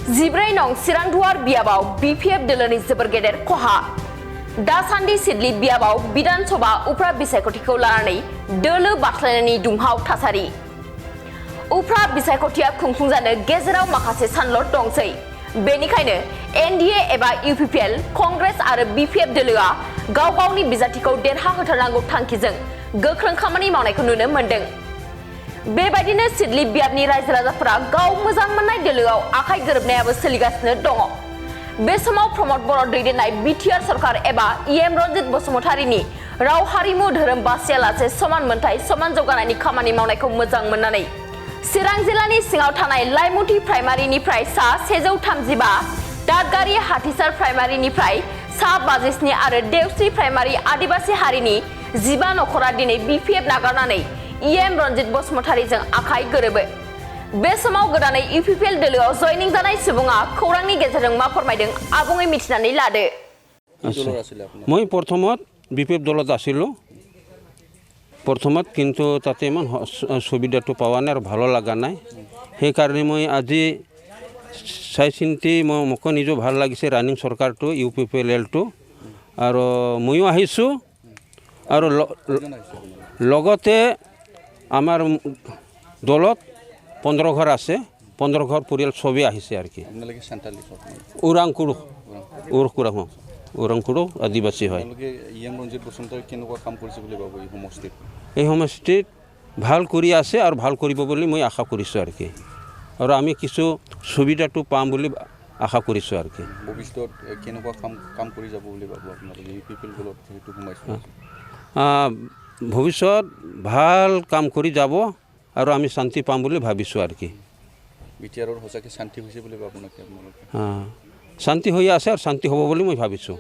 जिब्रै नं सिरांदुवार बियाबाव BPF दोलोनि जोबोर गेदेर खहा दासान्दि सिडली बियाबाव बिधान सभा उफ्रा बिसायख'थिखौ लानानै दोलो बाख्लायनायनि दुंहाव थासारि उफ्रा बिसायख'थिया खुंफुंजानो गेजेराव माखासे सानल' दंसै बेनिखायनो NDA एबा UPPL कंग्रेस आरो BPF दोलोआ गाव गावनि बिजाथिखौ देरहाहोथारनांगौ थांखिजों गोख्रों खामानि मावनायखौ नुनो मोन्दों बेबायदिनो सिडली बियाबनि रायजो राजाफोरा गाव मोजां मोननाय दोलोआव आखाइ गोरोबनायाबो सोलिगासिनो दङ बे समाव प्रमद बर' दैदेननाय बिटिआर सरकार एबा EM रन्जित बसुमतारीनि राव हारिमु धोरोम बासियालासे समान मोनथाय समान जौगानायनि खामानि मावनायखौ मोजां मोननानै चिरां जिल्लानि सिङाव थानाय लाइमुथि प्राइमारिनिफ्राय सा 135 दादगारि हाथिसार प्राइमारिनिफ्राय सा 57 आरो देवस्रि प्राइमारि आदिबासी हारिनि 15 नखरा दिनै BPF नागारनानै EM रन्जित बसुमतारीजों आखाइ गोरोबो बे समाव गोदानै UPPL दोलोआव जयनिं जानाय सुबुङा खौरांनि गेजेरजों मा फोरमायदों आबुङै मिथिनानै लादो মই প্ৰথমত BPF দলত আছিলোঁ প্ৰথমত কিন্তু তাতে ইমান সুবিধাটো পোৱা নাই আৰু ভালো লগা নাই সেইকাৰণে মই আজি চাই চিন্তি মোক নিজে ভাল লাগিছে ৰানিং চৰকাৰটো UPPLটো আৰু ময়ো আহিছোঁ আৰু লগতে আমাৰ দলত 15 ঘৰ আছে 15 ঘৰ পৰিয়াল সবে আহিছে আৰু কি ওৰাংকুড়ো আদিবাসী হয় এই সমষ্টিত ভাল কৰি আছে আৰু ভাল কৰিব বুলি মই আশা কৰিছোঁ আৰু কি আৰু আমি কিছু সুবিধাটো পাম বুলি আশা কৰিছোঁ আৰু কি ভৱিষ্যত কেনেকুৱা কাম কৰি যাব বুলি ভাবো আপোনালোকে UPPL দলত হেতু সোমাইছে ভৱিষ্যত ভাল কাম কৰি যাব আৰু আমি শান্তি পাম বুলি ভাবিছোঁ আৰু কি বিটিআৰৰ সঁচাকৈ শান্তি হৈছে বুলি ভাবো নাকি আপোনালোকে শান্তি হৈ আছে আৰু শান্তি হ'ব বুলি মই ভাবিছোঁ